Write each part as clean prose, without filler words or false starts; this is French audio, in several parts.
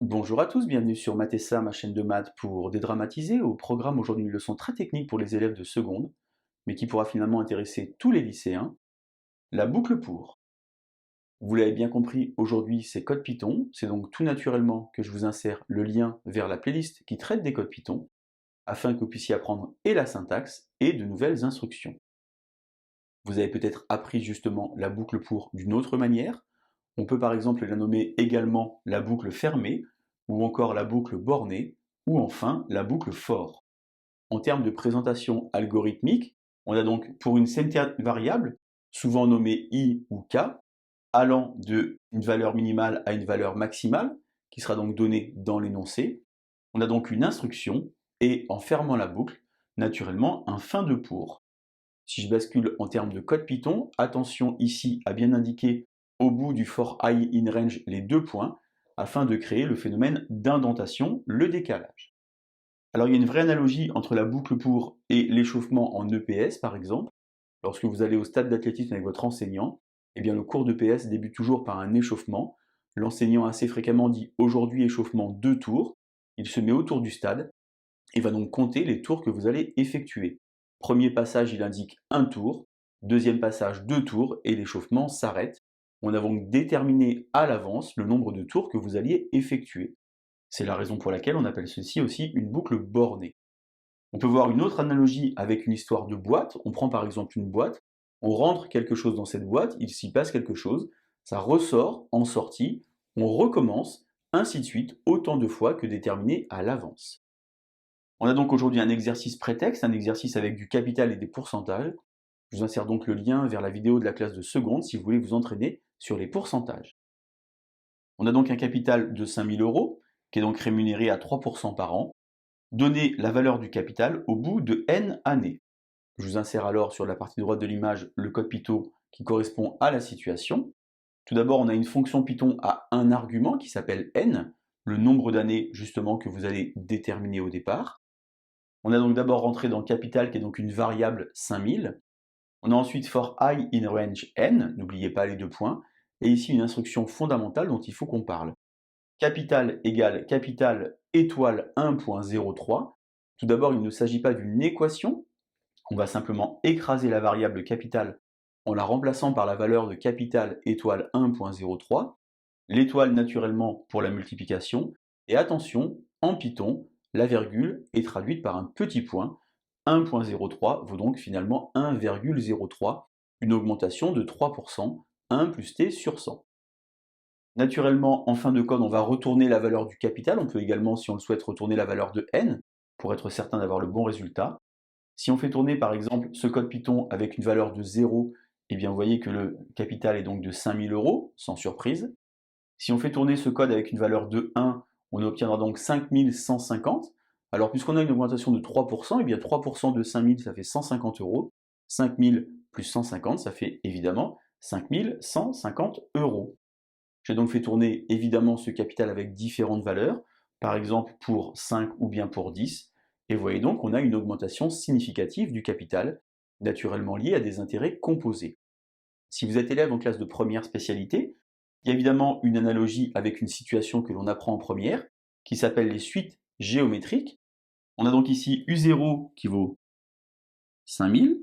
Bonjour à tous, bienvenue sur Mathessa, ma chaîne de maths pour dédramatiser. Au programme aujourd'hui une leçon très technique pour les élèves de seconde, mais qui pourra finalement intéresser tous les lycéens, la boucle pour. Vous l'avez bien compris, aujourd'hui c'est code Python, c'est donc tout naturellement que je vous insère le lien vers la playlist qui traite des codes Python, afin que vous puissiez apprendre et la syntaxe et de nouvelles instructions. Vous avez peut-être appris justement la boucle pour d'une autre manière. On peut par exemple la nommer également la boucle fermée, ou encore la boucle bornée, ou enfin la boucle for. En termes de présentation algorithmique, on a donc pour une certaine variable, souvent nommée i ou k, allant d'une valeur minimale à une valeur maximale, qui sera donc donnée dans l'énoncé, on a donc une instruction, et en fermant la boucle, naturellement un fin de pour. Si je bascule en termes de code Python, attention ici à bien indiquer au bout du for i in range les deux points, afin de créer le phénomène d'indentation, le décalage. Alors il y a une vraie analogie entre la boucle pour et l'échauffement en EPS par exemple. Lorsque vous allez au stade d'athlétisme avec votre enseignant, eh bien le cours d'EPS débute toujours par un échauffement. L'enseignant assez fréquemment dit aujourd'hui échauffement 2 tours. Il se met autour du stade et va donc compter les tours que vous allez effectuer. Premier passage, il indique 1 tour. Deuxième passage, 2 tours et l'échauffement s'arrête. On a donc déterminé à l'avance le nombre de tours que vous alliez effectuer. C'est la raison pour laquelle on appelle ceci aussi une boucle bornée. On peut voir une autre analogie avec une histoire de boîte. On prend par exemple une boîte, on rentre quelque chose dans cette boîte, il s'y passe quelque chose, ça ressort en sortie, on recommence, ainsi de suite, autant de fois que déterminé à l'avance. On a donc aujourd'hui un exercice prétexte, un exercice avec du capital et des pourcentages. Je vous insère donc le lien vers la vidéo de la classe de seconde si vous voulez vous entraîner sur les pourcentages. On a donc un capital de 5 000 euros, qui est donc rémunéré à 3% par an. Donnez la valeur du capital au bout de n années. Je vous insère alors sur la partie droite de l'image le code Python qui correspond à la situation. Tout d'abord, on a une fonction Python à un argument qui s'appelle n, le nombre d'années justement que vous allez déterminer au départ. On a donc d'abord rentré dans capital qui est donc une variable 5000. On a ensuite for I in range n, n'oubliez pas les deux points, et ici une instruction fondamentale dont il faut qu'on parle. Capital égale capital étoile 1.03. Tout d'abord, il ne s'agit pas d'une équation, on va simplement écraser la variable capital en la remplaçant par la valeur de capital étoile 1.03, l'étoile naturellement pour la multiplication, et attention, en Python, la virgule est traduite par un petit point, 1.03 vaut donc finalement 1,03, une augmentation de 3%, 1 plus t sur 100. Naturellement, en fin de code, on va retourner la valeur du capital, on peut également, si on le souhaite, retourner la valeur de n, pour être certain d'avoir le bon résultat. Si on fait tourner par exemple ce code Python avec une valeur de 0, eh bien vous voyez que le capital est donc de 5 000 euros, sans surprise. Si on fait tourner ce code avec une valeur de 1, on obtiendra donc 5 150. Alors puisqu'on a une augmentation de 3%, eh bien 3% de 5 000 ça fait 150 euros. 5 000 plus 150 ça fait évidemment 5 150 euros. J'ai donc fait tourner évidemment ce capital avec différentes valeurs, par exemple pour 5 ou bien pour 10. Et vous voyez donc qu'on a une augmentation significative du capital, naturellement liée à des intérêts composés. Si vous êtes élève en classe de première spécialité, il y a évidemment une analogie avec une situation que l'on apprend en première, qui s'appelle les suites géométriques. On a donc ici U0 qui vaut 5000,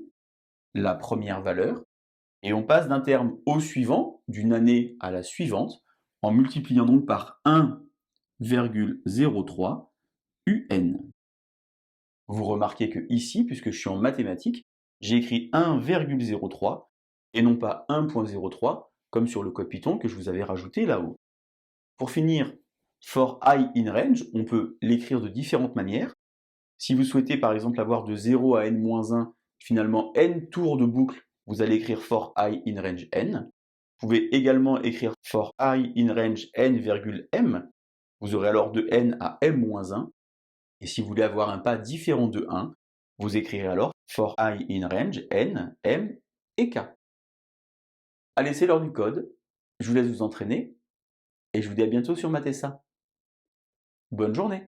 la première valeur, et on passe d'un terme au suivant, d'une année à la suivante, en multipliant donc par 1,03 UN. Vous remarquez que ici, puisque je suis en mathématiques, j'ai écrit 1,03 et non pas 1.03 comme sur le code Python que je vous avais rajouté là-haut. Pour finir, for I in range, on peut l'écrire de différentes manières. Si vous souhaitez par exemple avoir de 0 à n-1, finalement n tours de boucle, vous allez écrire for I in range n. Vous pouvez également écrire for I in range n, m. Vous aurez alors de n à m-1. Et si vous voulez avoir un pas différent de 1, vous écrirez alors for I in range n, m et k. Allez, c'est l'heure du code. Je vous laisse vous entraîner et je vous dis à bientôt sur Mathessa. Bonne journée!